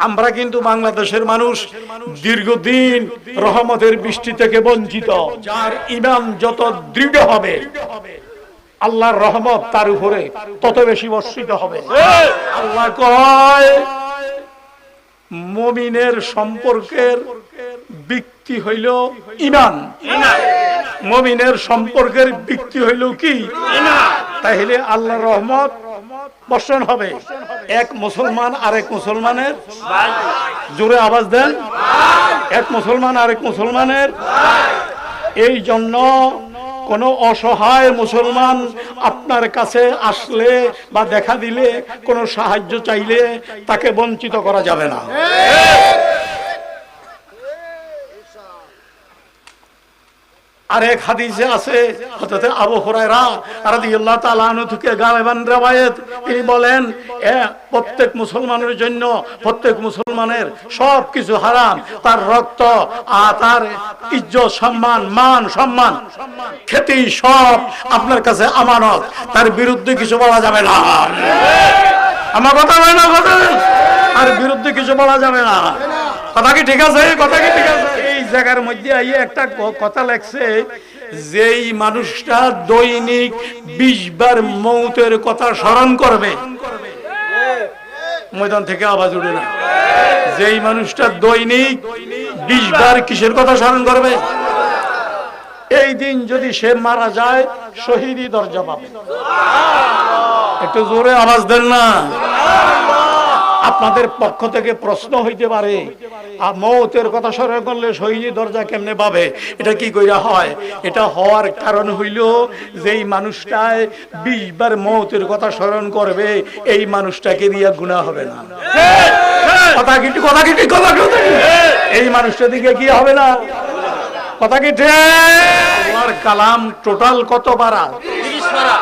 আমরা কিন্তু বাংলাদেশের মানুষ দীর্ঘদিন রহমতের বৃষ্টি থেকে বঞ্চিত। যার ঈমান যত দৃঢ় হবে আল্লাহর রহমত তার উপরে তত বেশি বর্ষিত হবে। আল্লাহ কয় মুমিনের সম্পর্কের ভিত্তি হইল ঈমান, মুমিনের সম্পর্কের ভিত্তি হইল কি? ঈমান। তাহলে আল্লাহর রহমত বর্ষণ হবে। এক মুসলমান আরেক মুসলমানের ভাই, জোরে আওয়াজ দেন, এক মুসলমান আরেক মুসলমানের ভাই। এই জন্য কোন অসহায় মুসলমান আপনার কাছে আসলে বা দেখা দিলে কোন সাহায্য চাইলে তাকে বঞ্চিত করা যাবে না। আরেক হাদিসে আছে হযরত আবু হুরায়রা রাদিয়াল্লাহু তাআলা আনহু থেকে গায়বান রওয়ায়াত, তিনি বলেন প্রত্যেক মুসলমানের জন্য প্রত্যেক মুসলমানের সবকিছু হারাম, তার রক্ত আর তার ইজ্জত সম্মান মান সম্মান খ্যাতি সব আপনার কাছে আমানত, তার বিরুদ্ধে কিছু বলা যাবে না। আমার কথা হয় না? কথা আর বিরুদ্ধে কিছু বলা যাবে না। কথা কি ঠিক আছে? কথা কি ঠিক আছে? এই জায়গার মধ্যে আইয়ে একটা কথা লেখছে, যেই মানুষটা দৈনিক 20 বার মৌতের কথা স্মরণ করবে, ময়দান থেকে আওয়াজ উঠে না, যেই মানুষটা দৈনিক 20 বার কিসের কথা স্মরণ করবে, এই দিন যদি সে মারা যায় শহীদি দরজা পাবে। একটু জোরে আওয়াজ দেন না। আপনাদের পক্ষ থেকে প্রশ্ন হইতে পারে, মৌতের কথা স্মরণ করলে শহীদি দরজা কেমনে পাবে? এটা কি কইরা হয়? এটা হওয়ার কারণ হইল যেই মানুষটায় 20 বার মৌতের কথা স্মরণ করবে এই মানুষটাকে দিয়ে গুনাহ হবে না। কথা কি কথা কি কথা কি? এই মানুষটা দিকে কি হবে না? কথা কি ঠিক? আল্লাহর কালাম টোটাল কত পারা? 30 পারা।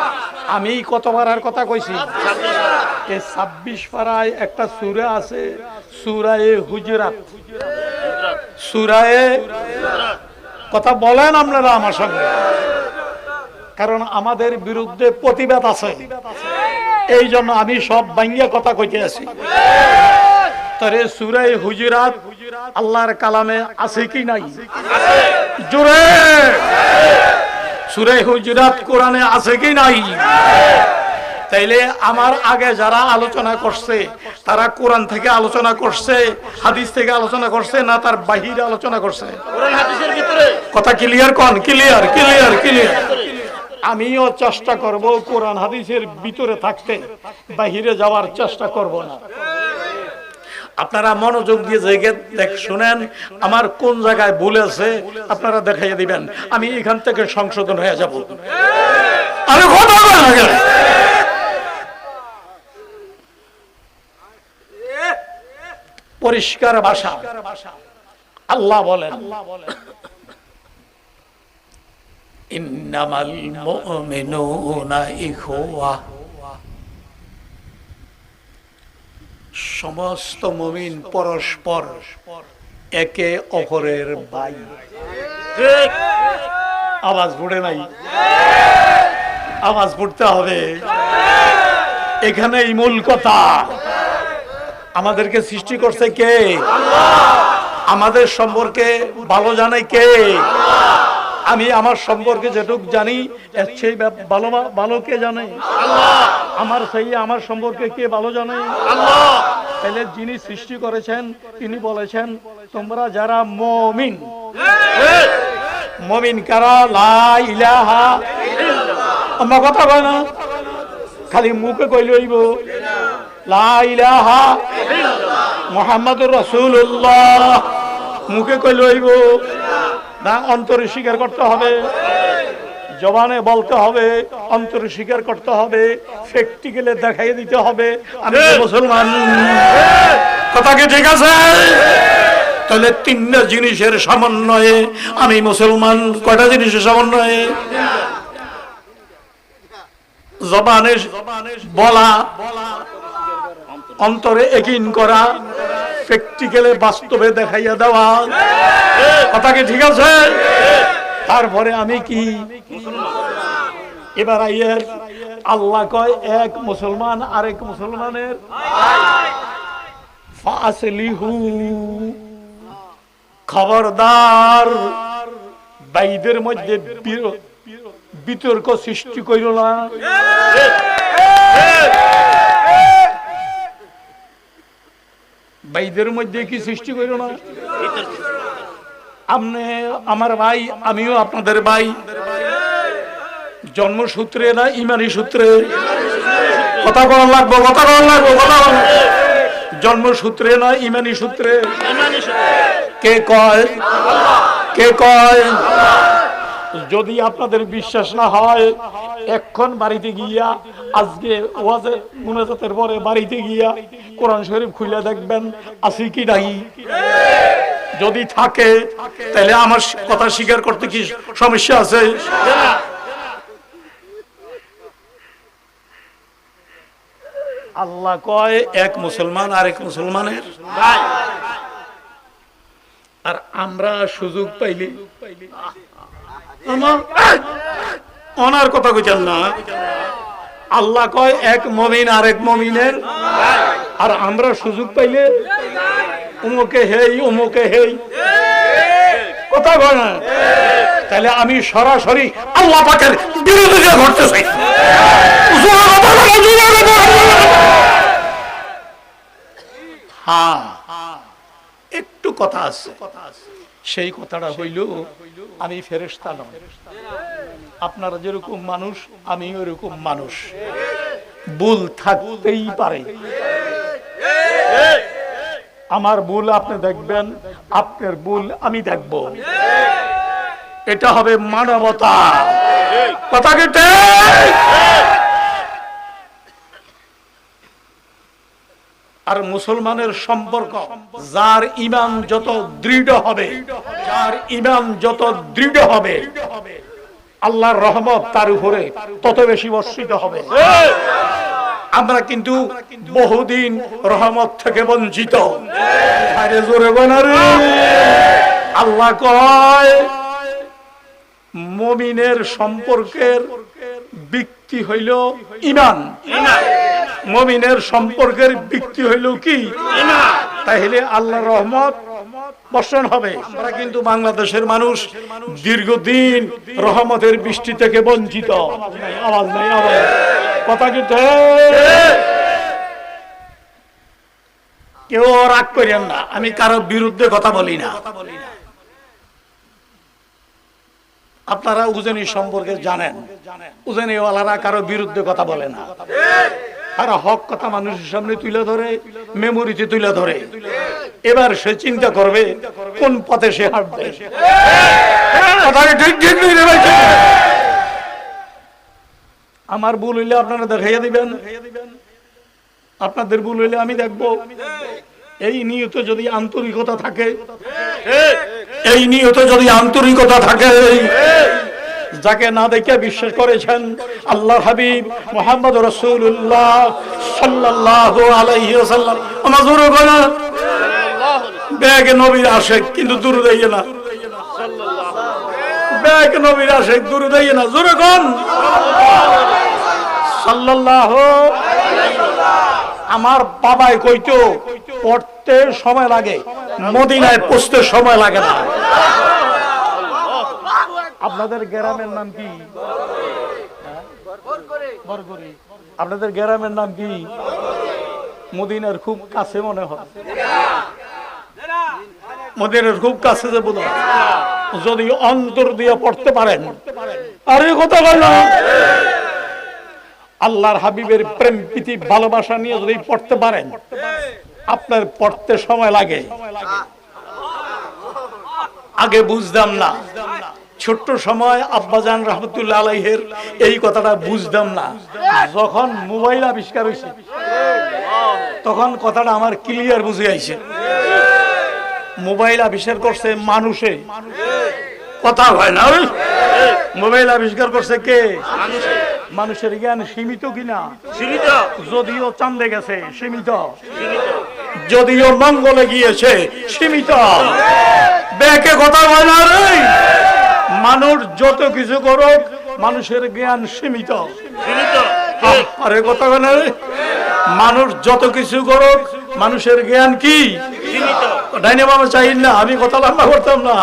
আমি কত পারার কথা কইছি? 26 পারা। এই 26 পারায় একটা সূরা আছে, সূরায়ে হুজরাত। সূরায়ে কথা বলেন আপনারা আমার সঙ্গে, কারণ আমাদের বিরুদ্ধে প্রতিবাদ আছে, এই জন্য আমি সব ভাঙ্গিয়া কথা কইতে আছি। তারে সূরায়ে হুজরাত আল্লাহর কালামে আছে কি নাই? আছে। জোরে সূরা হুজরাত কোরআনে আছে কি নাই? তাইলে আমার আগে যারা আলোচনা করছে তারা কোরআন থেকে আলোচনা করছে, হাদিস থেকে আলোচনা করছে, না তার বাহিরে আলোচনা করছে? কোরআন হাদিসের ভিতরে। কথা ক্লিয়ার কোন? Clear clear clear. আমিও চেষ্টা করব কোরআন হাদিসের ভিতরে থাকতে, বাহিরে যাওয়ার চেষ্টা করব না। আপনারা মনোযোগ দিয়ে দেখ শুনেন, আমার কোন জায়গায় ভুল আছে আপনারা দেখাইয়া দিবেন, আমি এখান থেকে সংশোধন হয়ে যাব। আরে কথা বলেন, পরিষ্কার ভাষা আল্লাহ বলেন, ইন্নামাল মুমিনুনা ইখওয়া, সমস্ত মুমিন পরস্পর একে অপরের ভাই। আওয়াজ ফুটে নাই? আওয়াজ ফুটতে হবে। এখানেই মূল কথা। আমাদেরকে সৃষ্টি করছে কে? আমাদের সম্পর্কে ভালো জানে কে? আমি আমার সম্পর্কে যেটুক জানি এর চেয়ে ভালো কে জানে? আমার সেই আমার সম্পর্কে কে ভালো জানে? আল্লাহ। তাহলে যিনি সৃষ্টি করেছেন তিনি বলেছেন, তোমরা যারা মুমিন, মুমিন কারা? লা ইলাহা ইল্লাল্লাহ। আমার কথা কয় না, খালি মুখে কইলে হইব লা ইলাহা ইল্লাল্লাহ মুহাম্মাদুর রাসূলুল্লাহ, মুখে কইলে হইব না, অন্তরে স্বীকার করতে হবে, জবানে বলতে হবে, অন্তরে স্বীকার করতে হবে, প্র্যাকটিক্যালে দেখাই দিতে হবে আমি মুসলমান। কথা কি ঠিক আছে? তাহলে 3টা জিনিসের সমন্বয়ে আমি মুসলমান। কয়টা জিনিসের সমন্বয়ে? জবানে বলা, অন্তরে ইয়াকিন করা, প্র্যাকটিক্যালে বাস্তবে দেখাইয়া দেওয়া। কথা কি ঠিক আছে? তারপরে আমি কি? এবার আইয়ের আল্লাহ কয় এক মুসলমান আরেক মুসলমানের ফাসলিহু, খবরদার ভাইদের মধ্যে বিতর্ক সৃষ্টি করিল না। ভাইদের মধ্যে কি সৃষ্টি করিল না? আপনি আমার ভাই, আমিও আপনাদের ভাই। জন্মসূত্রে না ইমানি সূত্রে? কথা বলা লাগবো, কথা বলা লাগবো, কথা বলা। জন্মসূত্রে না ইমানি সূত্রে? কে কয়? কে কয়? যদি আপনাদের বিশ্বাস না হয়, এখন বাড়িতে গিয়া, আজকে ওয়াজে মুনাজাতের পরে বাড়িতে গিয়া কোরআন শরীফ খুলে দেখবেন আছে কি নাই। যদি থাকে তাহলে আমার কথা স্বীকার করতে কি সমস্যা আছে? আল্লাহ কয় এক মুসলমান আরেক মুসলমানের ভাই, আর আমরা সুযোগ পাইলে ওনার কথা কইছেন না। আল্লাহ কয় এক মুমিন আরেক মুমিনের, আর আমরা সুযোগ পাইলে উমুকে হেই উমুকে হেই। কথা কয় না? তাহলে আমি সরাসরি আল্লাহ পাকের বিরোধিতা করতেছি। হ্যাঁ, একটু কথা আছে। সেই কথাটা হইল আমি ফেরেশতা নই। আপনারা যেরকম মানুষ আমি ওরকম মানুষ, ভুল থাকতেই পারে। আমার ভুল আপনি দেখবেন, আপনার ভুল আমি দেখব। এটা হবে মানবতা। কথা কি ঠিক? আর মুসলমানের সম্পর্ক, যার ঈমান যত দৃঢ় হবে, যার ঈমান যত দৃঢ় হবে, আল্লাহর রহমত তার উপরে তত বেশি বর্ষিত হবে। আমরা কিন্তু বহুদিন রহমত থেকে বঞ্চিত। আরে জোরে বলেন রে। আল্লাহ কয় মুমিনের সম্পর্কের ভিত্তি হইল ঈমান। মুমিনের সম্পর্কের ভিত্তি হইল কি? ঈমান। তাহলে আল্লাহর রহমত বর্ষণ হবে। আমরা কিন্তু বাংলাদেশের মানুষ দীর্ঘদিন রহমতের বৃষ্টি থেকে বঞ্চিত। আওয়াজ নাই, আওয়াজ। কথা কি কেউ রাগ করেন না, আমি কারো বিরুদ্ধে কথা বলি না। আপনারা উজনি সম্পর্কে জানেন, উজনিওয়ালারা কারো বিরুদ্ধে কথা বলে না। আর হক কথা মানুষের সামনে তুলে ধরে, মেমোরিতে তুলে ধরে। এবার সে চিন্তা করবে কোন পথে সে হাঁটবে। আমার ভুল হইলে আপনারা দেখাইয়া দিবেন, আপনাদের ভুল হইলে আমি দেখব। এই নিয়ত যদি আন্তরিকতা থাকে, এই নিয়ত যদি আন্তরিকতা থাকে, যাকে না দেখে বিশ্বাস করেছেন আল্লাহর হাবিব মুহাম্মদ রাসূলুল্লাহ সাল্লাল্লাহু আলাইহি ওয়াসাল্লাম, আমার জোরে বলেন বেগে নবীর আশিক, কিন্তু দুরূদ দেয় না। বেগে নবীর আশিক, দুরূদ দেয় না। জোরে কোন সাল্লাল্লাহু। আমার বাবাই কইতো পড়তে সময় লাগে, মদিনায় পৌঁছতে সময় লাগে না। আপনাদের গ্রামের নাম কি? বরগুড়ি। আপনাদের গ্রামের নাম কি? মদিনার খুব কাছে মনে হয়। মদিনার খুব কাছে যে বোধ হয়, যদি অন্তর দিয়ে পড়তে পারেন। আরে কথা বল না। আল্লাহর হাবিবের প্রেম প্রীতি ভালোবাসা নিয়ে যদি পড়তে পারেন, আপনার পড়তে সময় লাগে। আগে বুঝতাম না, ছোট্ট সময় আব্বাজান রহমতুল্লাহ আলাইহির এই কথাটা বুঝতাম না। যখন মোবাইল আবিষ্কার হয়েছে তখন কথাটা আমার ক্লিয়ার বুঝে আইছে। মোবাইল আবিষ্কার করছে মানুষে, কথা হয় না। মোবাইল আবিষ্কার করছে কে? মানুষের জ্ঞান সীমিত কিনা? সীমিত। যদিও চাঁদে গেছে সীমিত, যদিও মঙ্গলে গিয়েছে সীমিত। বেকে কথা হয় না রে। মানুষ যত কিছু করুক, মানুষের জ্ঞান সীমিত। আরে কথা বলে, মানুষ যত কিছু করুক মানুষের জ্ঞান কি ডাইনে বাবা চাই না, আমি কথা লম্বা করতাম না।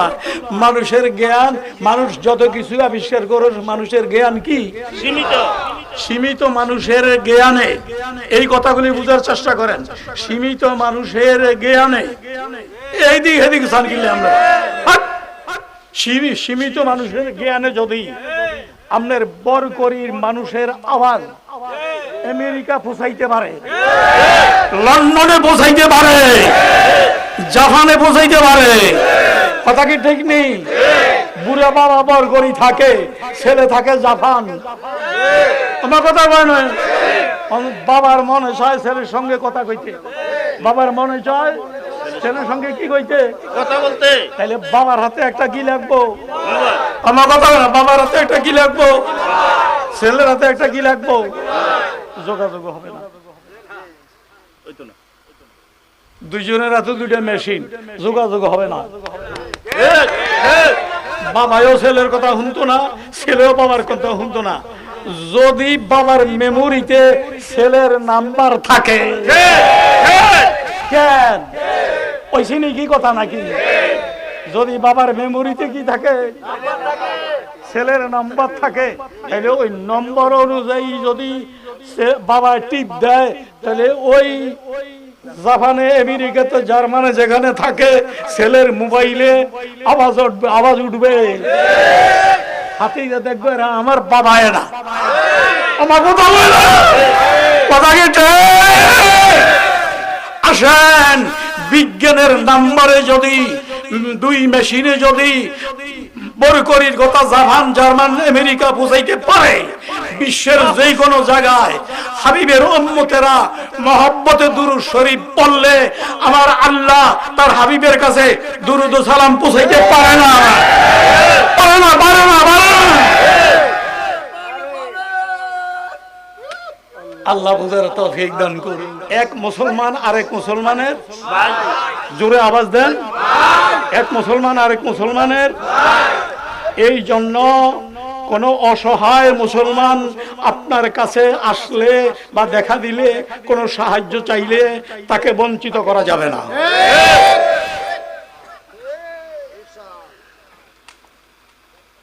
মানুষের জ্ঞান, মানুষ যত কিছু আবিষ্কার করে, মানুষের জ্ঞান কি সীমিত। মানুষের জ্ঞানে, এই কথাগুলি বুঝার চেষ্টা করেন, সীমিত মানুষের জ্ঞানে এই দিক এদিক সান কিনলে আমরা সীমিত মানুষের জ্ঞানে যদি আপনার বরকরির মানুষের আওয়াজ আমেরিকা পৌঁছাইতে পারে, লন্ডনে পৌঁছাইতে পারে, জাপানে পৌঁছাইতে পারে, কথা কি ঠিক নেই? বুড়া বাবা বরকরি থাকে, ছেলে থাকে জাপান, আমার কথা কয় নয়। বাবার মনে চায় ছেলের সঙ্গে কথা কইতে, বাবার মনে চায় ছেলের সঙ্গে কি কইতে, কথা বলতে। তাহলে বাবার হাতে একটা কি লাগবো, আমার কথা না, বাবার হাতে একটা কি লাগবো, ছেলের হাতে একটা কি লাগবো, যোগাযোগ হবে না। দুইজনের হাতে দুইটা মেশিন, যোগাযোগ হবে না। বাবাও ছেলের কথা শুনতো না, ছেলেও বাবার কথা শুনতো না। যদি বাবার মেমোরিতে ছেলের নাম্বার থাকে, কেন ওইসি কি কথা নাকি? যদি বাবার মেমোরিতে কি থাকে, ছেলের নাম্বার থাকে, তাহলে ওই নম্বর অনুযায়ী যদি বাবা টিপ দেয়, তাহলে ওই জাপানে, আমেরিকাতে, জার্মানে যেখানে থাকে, ছেলের মোবাইলে আওয়াজ উঠবে। হাতে দেখবে আমার বাবা এরা, আমার কথা বলে কথা কেটে আসেন। বিজ্ঞানের নাম্বারে যদি, দুই মেশিনে যদি বরকরির কথা জাপান, জার্মান, আমেরিকা পৌঁছাইতে পারে, বিশ্বের যে কোনো জায়গায় হাবিবের উম্মতেরা মহব্বতে দুরূদ শরীফ পড়লে আমার আল্লাহ তার হাবিবের কাছে দুরূদ ও সালাম পৌঁছাইতে পারে না, পারে না, পারে না, পারে না। আল্লাহ বুঝার তৌফিক দান করুন। এক মুসলমান আরেক মুসলমানের, জোরে আওয়াজ দেন, এক মুসলমান আরেক মুসলমানের। এই জন্য কোন অসহায় মুসলমান আপনার কাছে আসলে বা দেখা দিলে, কোন সাহায্য চাইলে তাকে বঞ্চিত করা যাবে না।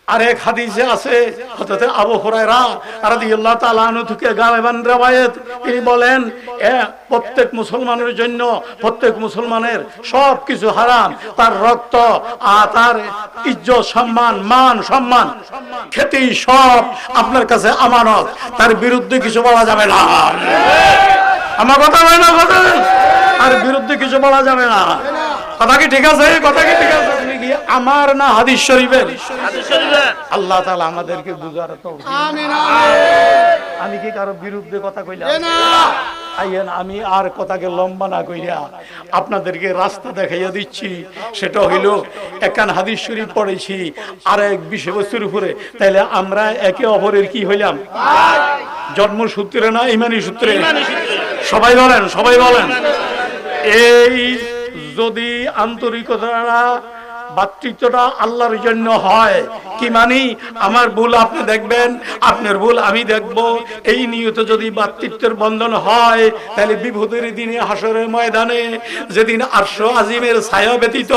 আরেক হাদিসে আছে, হযরত আবু হুরায়রা রাদিয়াল্লাহু তাআলা আনহু থেকে গায়েবান রওয়ায়াত, তিনি বলেন প্রত্যেক মুসলমানের জন্য, প্রত্যেক মুসলমানের সব কিছু হারাম, তার রক্ত আর তার ইজ্জত, সম্মান, মান সম্মান, খ্যাতি সব আপনার কাছে আমানত, তার বিরুদ্ধে কিছু বলা যাবে না। আমার কথা হয় না, কথা আর বিরুদ্ধে কিছু বলা যাবে না। কথা কি ঠিক আছে? কথা কি ঠিক আছে? আমার না হাদিস শরীফের? আল্লাহ তাআলা আমাদেরকে বুঝার তৌফিক। আমিন। আমি কি কারো বিরুদ্ধে কথা কইলাম না? আইয়েন আমি আর কথাকে লম্বা না কইরা আপনাদেরকে রাস্তা দেখাইয়া দিচ্ছি। সেটা হইল, একখান হাদিস শরীফ পড়েছি আর এক বিষয়বস্তুর উপরে, তাইলে আমরা একে অপরের কি হইলাম? জন্মসূত্রে না ইমানি সূত্রে? সবাই বলেন, সবাই বলেন। এই যদি আন্তরিকতা, ভাতৃত্বটা আল্লাহর জন্য হয়, কি মানি আমার ভুল আপনি দেখবেন, আপনার ভুল আমি দেখব, এই নিয়ত যদি ভাতৃত্বের বন্ধন হয়, তাহলে বিপদের দিনে হাসরের ময়দানে, যেদিন আরশ আজিমের ছায়া ব্যতীত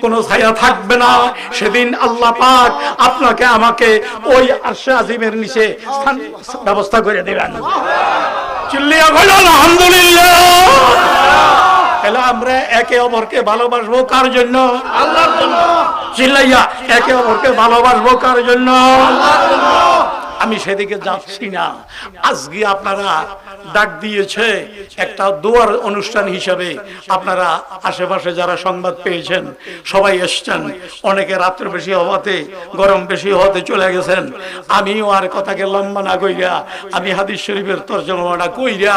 কোনো ছায়া থাকবে না, সেদিন আল্লাহ পাক আপনাকে আমাকে ওই আরশ আজিমের নিচে স্থান ব্যবস্থা করে দেবেন। চিল্লিয়া বলুন আলহামদুলিল্লাহ। তাহলে আমরা একে অপরকে ভালোবাসবো কার জন্য? আল্লাহর জন্য। চিল্লাইয়া একে অপরকে ভালোবাসবো কার জন্য? আল্লাহর জন্য। আমি সেদিকে যাচ্ছি না। আজকে আপনারা ডাক দিয়েছে একটা দোয়ার অনুষ্ঠান হিসাবে, আপনারা আশেপাশে যারা সংবাদ পেয়েছেন সবাই এসছেন, অনেকে রাত্রে বেশি হওয়াতে, গরম বেশি হওয়াতে চলে গেছেন। আমিও আর কথাকে লম্বা না কইরা আমি হাদিস শরীফের তরজমাটা কইরা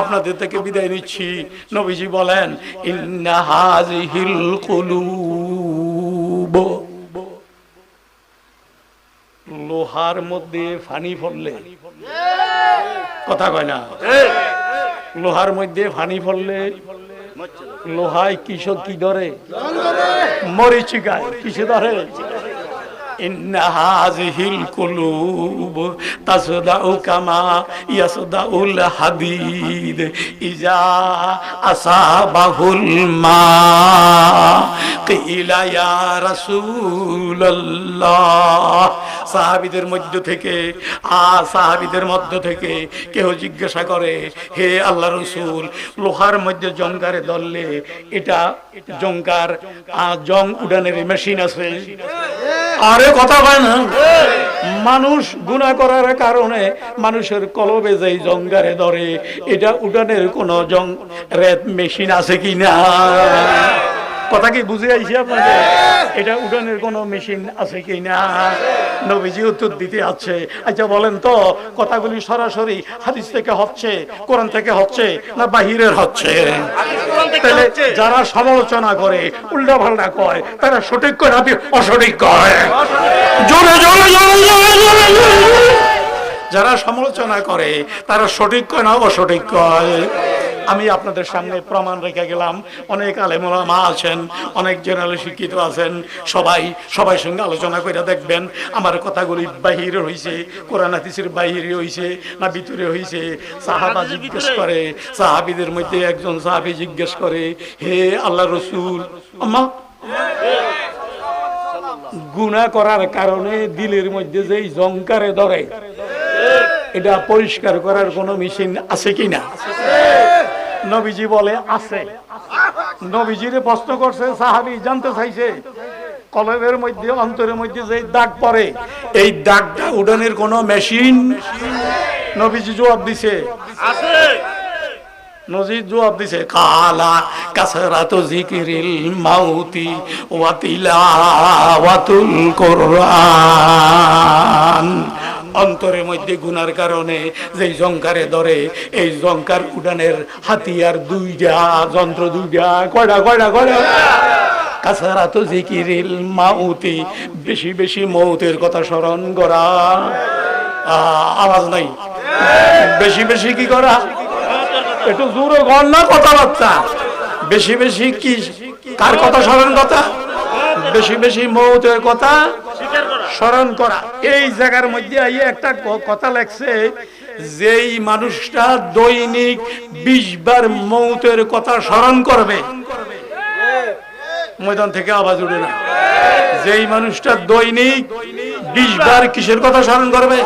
আপনাদের থেকে বিদায় নিচ্ছি। নবীজি বলেন, ইন্না হাযিহিল কুলুব, লোহার মধ্যে ফানি পড়লে, কথা কয় না, লোহার মধ্যে ফানি পড়লে লোহায় কিসব কি ধরে? মরিচিকায়। কিসে ধরে? ইন্না হাযিহিল কুলুব তাসদাউ কামা ইয়াসদাউল হাদিদ ইজা আসাবাহুল মা কিলা ইয়া রাসূলুল্লাহ। সাহাবীদের মধ্য থেকে কেউ জিজ্ঞাসা করে, হে আল্লাহ রাসূল, লোহার মধ্যে জংকারে ধরলে এটা জংকার জং উড়ানের মেশিন আছে? আরে কথা হয় না। মানুষ গুনাহ করার কারণে মানুষের কলবে যেই জংকারে ধরে, এটা উড়ানের কোন জং রেত মেশিন আছে কিনা? কথা কি বুঝে আইছি আপনাদের? এটা উড়ানের কোন মেশিন আছে কিনা? নবীজি উত্তর দিতে আছে, আচ্ছা বলেন তো, কথাগুলি সরাসরি হাদিস থেকে হচ্ছে, কোরআন থেকে হচ্ছে, না বাহিরের হচ্ছে? তাহলে যারা সমালোচনা করে, উল্টা পাল্টা কয়, তারা সঠিক কয় নাকি অসঠিক কয়? জোরে জোরে জোরে জোরে জোরে। যারা সমালোচনা করে তারা সঠিক কয় না অসঠিক কয়? আমি আপনাদের সামনে প্রমাণ রেখে গেলাম। অনেক আলেম ওলামা আছেন, অনেক জেনারেল শিক্ষিত আছেন, সবাই সঙ্গে আলোচনা করে দেখবেন আমার কথাগুলি বাহিরে হইছে, কোরআন হাদিসের বাহিরে হইছে না ভিতরে হইছে। সাহাবা জিজ্ঞেস করে, সাহাবীদের মধ্যে একজন সাহাবী জিজ্ঞেস করে, হে আল্লাহ রাসূল, আম্মা গুনাহ করার কারণে দিলের মধ্যে যেই জংকারে ধরে, এটা পরিষ্কার করার কোন মেশিন আছে কিনা? নবীজি বলে আছে। নবীজিরে প্রশ্ন করছে, সাহাবী জানতে চাইছে কলবের মধ্যে, অন্তরের মধ্যে যে দাগ পড়ে, এই দাগটা উড়ানের কোন মেশিন? নবীজি জবাব দিছে আছে। নজির জবাব দিছে, কালা কাসরাতু যিকরিল মাউতি ওয়া তিলাওয়াতুল কুরআন। অন্তরের মধ্যে গুনার কারণে যেই জংকারে ধরে, এই জংকার উড়ানের হাতিয়ার দুইটা, যন্ত্র দুইটা। কয়টা কয়টা কয়টা? কাসরাতু যিকরিল মাউতি, বেশি বেশি মৌতের কথা স্মরণ করা। আওয়াজ নাই। বেশি বেশি কি করা? একটু জোরে গণ না কথাবার্তা। বেশি বেশি কি, কার কথা স্মরণ কথা? বেশি বেশি মৌতের কথা স্মরণ করা। এই জায়গার মধ্যে একটা কথা লেখছে, যেই মানুষটা দৈনিক 20 বার মৌতের কথা স্মরণ করবে, ময়দান থেকে আওয়াজ উঠে না, যেই মানুষটা দৈনিক 20 বার কিসের কথা স্মরণ করবে,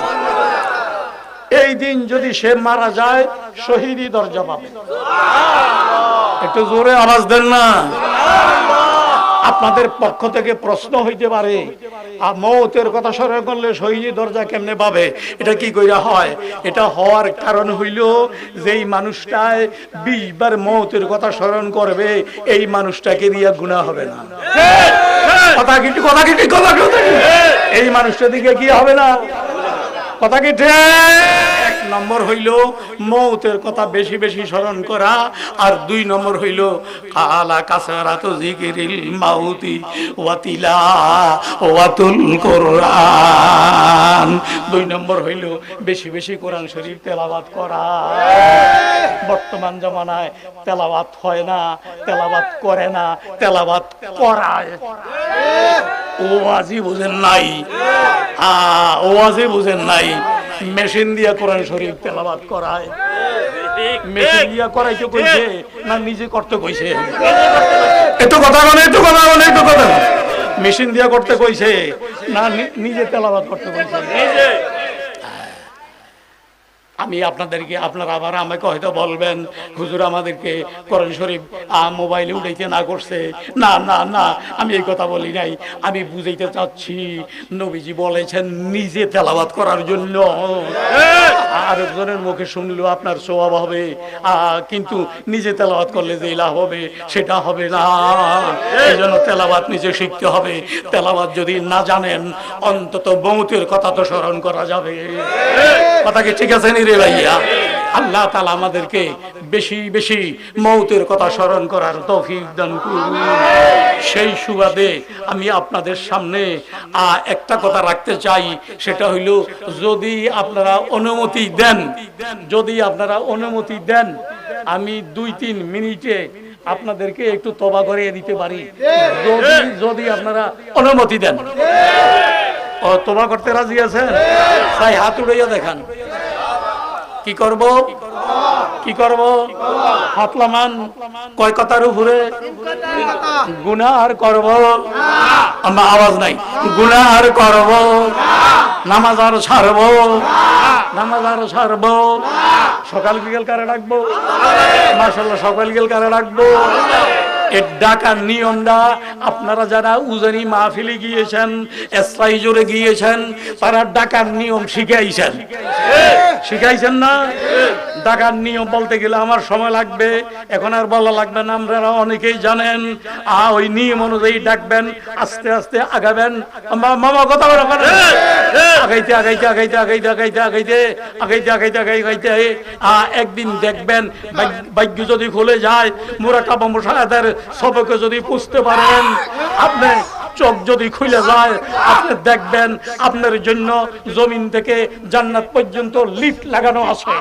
এই দিন যদি সে মারা যায় শহীদি দরজা পাবে। একটু জোরে আওয়াজ দেন না। আপনাদের পক্ষ থেকে প্রশ্ন হইতে পারে, মৌতের কথা স্মরণ করলে শহীদি দরজা কেমনে পাবে? এটা কি কইরা হয়? এটা হওয়ার কারণ হইল, যেই মানুষটায় 20 বার মৌতের কথা স্মরণ করবে, এই মানুষটাকে দিয়ে গুনাহ হবে না। কথা কি কথা কি কথা কি? এই মানুষটার দিকে কি হবে না? কথা কি ঠিক? এক নম্বর হইল মৌতের কথা বেশি বেশি স্মরণ করা, আর 2 নম্বর হইল কালা কাসরাতু যিকরিল মাউতি ওয়া তিলাওয়াতুল কুরআন। 2 নম্বর হইল বেশি বেশি কোরআন শরীফ তেলাওয়াত করা। বর্তমান জামানায় তেলাওয়াত হয় না, তেলাওয়াত করে না, তেলাওয়াত করায়। ওয়াজি বুঝেন নাই, ওয়াজি বুঝেন নাই। মেশিন দিয়া কোরআন শরীফ তেলাওয়াত করায়। মেশিন দিয়া করাইতে কইছে না নিজে করতে কইছে? একটু কথা বলে, একটু কথা বলে, একটু কথা। মেশিন দিয়া করতে কইছে না নিজে তেলাওয়াত করতে কইছে? নিজে। আমি আপনাদেরকে, আপনারা আবার আমাকে হয়তো বলবেন, হুজুর আমাদেরকে কোরআন শরীফ মোবাইলে উঠাইতে না করছে। না না না, আমি এই কথা বলি নাই। আমি বুঝাইতে চাচ্ছি, নবীজি বলেছেন নিজে তেলাওয়াত করার জন্য। আরেকজনের মুখে শুনলেও আপনার সওয়াব হবে, কিন্তু নিজে তেলাওয়াত করলে যে লাভ হবে সেটা হবে না। এই জন্য তেলাওয়াত নিজে শিখতে হবে। তেলাওয়াত যদি না জানেন, অন্তত মৌতের কথা তো স্মরণ করা যাবে। কথা কি ঠিক আছে নি রে ভাইয়া? আল্লাহ তাআলা আমাদেরকে বেশি বেশি মৌতের কথা স্মরণ করার তৌফিক দান করুন। সেই সুবাদে আমি আপনাদের সামনে একটা কথা রাখতে চাই, সেটা হইল, যদি আপনারা অনুমতি দেন, যদি আপনারা অনুমতি দেন, আমি 2-3 মিনিটে আপনাদেরকে একটু তওবা করিয়ে দিতে পারি, যদি আপনারা অনুমতি দেন। ও তোবা করতে রাজি আছেন? তাই হাত উড়াইয়া দেখান। কি করব? কি করব? হাত লামান। কয় কথার উপরে? গুনাহ আর করব? আমার আওয়াজ নাই। গুনাহ আর করব? নামাজ আর ছাড়ব? নামাজ আর ছাড়ব? সকাল বিকেল কারে ডাকবো? মাশাআল্লাহ, সকাল বিকেল কারে ডাকবো? এর ডাকার নিয়মটা আপনারা যারা উজানি মাহফিলে গিয়েছেন, এসরাইজোরে গিয়েছেন, তারা ডাকার নিয়ম শিখাইছেন। শিখাইছেন না? ডাকার নিয়ম বলতে গেলে আমার সময় লাগবে, এখন আর বলা লাগবে না, আপনারা অনেকেই জানেন। ওই নিয়ম অনুযায়ী ডাকবেন, আস্তে আস্তে আগাবেন। মামা কথা বলো, আগাইতে আগাইতে আগাইতে আগাইতে আগাইতে আগাইতে আগাইতে আগাইতে আগাইতে একদিন দেখবেন ভাগ্য যদি খুলে যায়, মুরাকাবা মুশাহাদার সবকে যদি বুঝতে পারেন, আপনি চোখ যদি খুলে যায়, আপনি দেখবেন আপনার জন্য জমিন থেকে জান্নাত পর্যন্ত লিফট লাগানো আছে।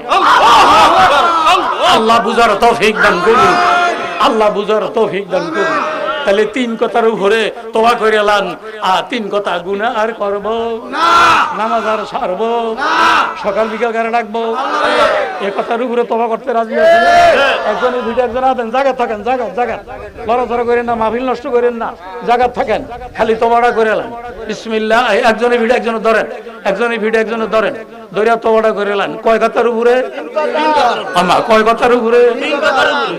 আল্লাহ বুঝার তৌফিক দান করুন, আল্লাহ বুঝার তৌফিক দান করুন। তাহলে তিন কথার উপরে তোবা করে এলাম। তিন কথা, গুনাহ আর করব না, নামাজ আর ছাড়ব, সকাল বিকাল কারে ডাকবো, এ কথার উপরে তোবা করতে রাজি আছেন? একজনের ভিডিও একজন আছেন, জায়গা থাকেন, জায়গা জায়গা লড়াচড়া করেন না, মাহফিল নষ্ট করেন না, জায়গা থাকেন, খালি তোবাটা করে এলাম। বিসমিল্লাহ। একজনের ভিডিও একজনের ধরেন, একজনের ভিডিও একজনের ধরেন, ধরিয়া তোবাটা করে এলাম। কয় কথার উপরে? আমা কয় কথার উপরে?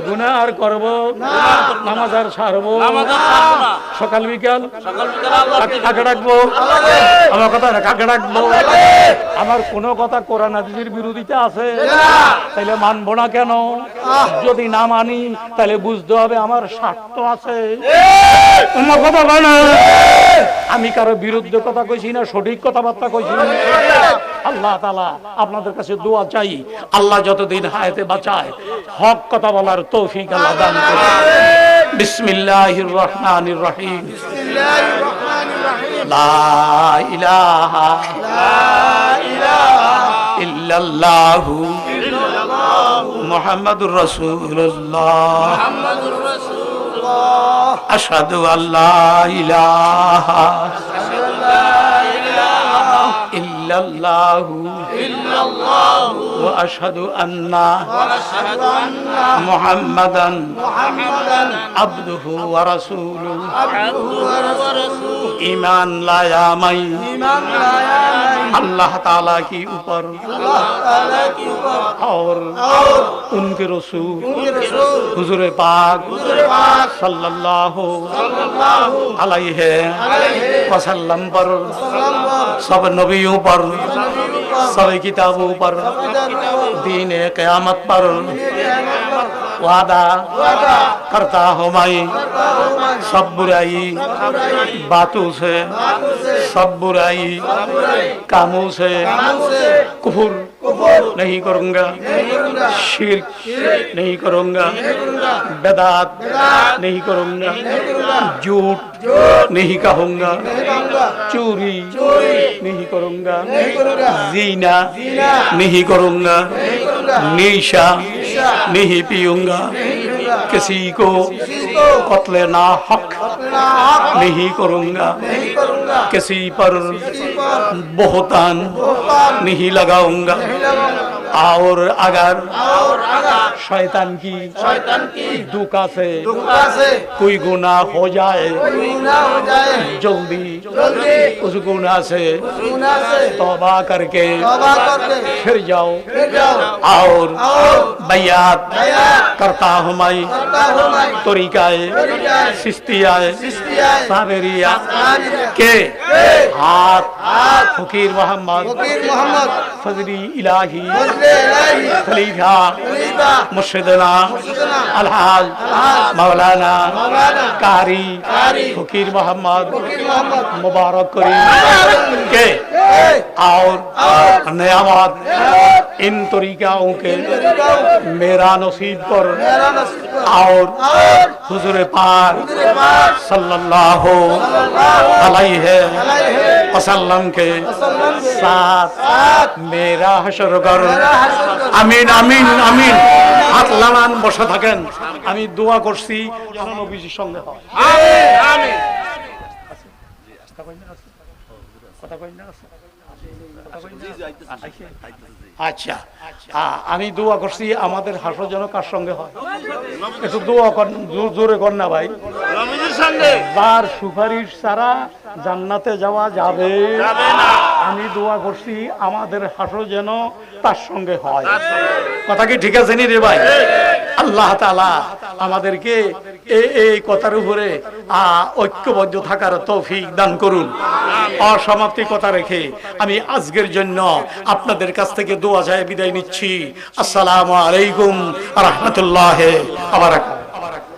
গুনাহ আর করব না, নামাজ আর ছাড়ব, সকাল বিকাল কাকে ডাকবো? আমার কথা না, কাকে ডাকবো? আমার কোনো কথা কোরআন হাদিসের বিরোধিতা আছে? তাইলে মানবো না কেন? যদি না মানি তাহলে বুঝতে হবে আমার স্বার্থ আছে। আমার কথা বলে না, আমি কারো বিরুদ্ধে কথা কইছি না, সঠিক কথাবার্তা কইছি। আল্লাহ তাআলা আপনাদের কাছে দোয়া চাই, আল্লাহ যতদিন হায়াতে বাঁচায় হক কথা বলার তৌফিক আল্লাহ দান করুন। বিসমিল্লাহির রহমানির রহিম। লা ইলাহা ইল্লাল্লাহু মুহাম্মাদুর রাসূলুল্লাহ। আশহাদু আল্লা ইলাহা ইল্লাল্লাহু ওয়া আশহাদু আন্না মুহাম্মাদান আবদুহু ওয়া রাসূলুহু। ईमान लाया मैं अल्लाह ताला की ऊपर और उनके रसूल हुजूर पाक सल्लल्लाहु अलैहि वसल्लम पर, सब नबियों पर, सब किताबों पर, दीन क़यामत पर वादा करता हूँ मैं सब बुराई बातों से, सब बुराई कामों से कुफर नहीं करूँगा, शिर्क नहीं करूँगा, बिदअत नहीं करूँगा, झूठ नहीं कहूँगा, चोरी नहीं करूँगा, ज़िना नहीं करूँगा, नशा नहीं पीऊँगा, किसी को कत्ल ना हक नहीं करूँगा, किसी पर बहुतान नहीं लगाऊंगा, और अगर शैतान की धोखा से कोई गुनाह हो जाए, जल्दी उस गुनाह से तौबा करके फिर जाओ, और बैयात करता हूँ मैं तरीकाए सिस्तियाए साबरिया के हाथ फकीर मोहम्मद फजली इलाही खलीफा मुर्शिदना अलहाज मौलाना कारी फकीर मोहम्मद मुबारक करीम के और नियामत इन तरीकाओं के मेरा नसीब पर और हुजूर पाक सल्लल्लाहु अलैहि वसल्लम के साथ मेरा हशर कर। আমিন আমিন আমিন। হাত লাগান, বসে থাকেন। আমি দোয়া করছি নবীজির সঙ্গে হয়। আমিন আমিন। কথা কই না? আচ্ছা, আমি দোয়া করছি আমাদের হাসর যেন কার সঙ্গে হয়, একটু দোয়া কর, জোরে কর না ভাই। যার সুপারিশ ছাড়া জান্নাতে যাওয়া যাবে না। আমি দোয়া করছি আমাদের হাসর যেন তার সঙ্গে হয়। কথা কি ঠিক আছে নি রে ভাই? আল্লাহ তাআলা আমাদেরকে এই কথার উপরে ঐক্যবদ্ধ থাকার তৌফিক দান করুন। অসমাপ্তি কথা রেখে আমি আজকের জন্য আপনাদের কাছ থেকে দোয়া চাই বিদায় নিচ্ছি। আসসালামু আলাইকুম ওয়া রাহমাতুল্লাহি ওয়া বারাকাতুহু।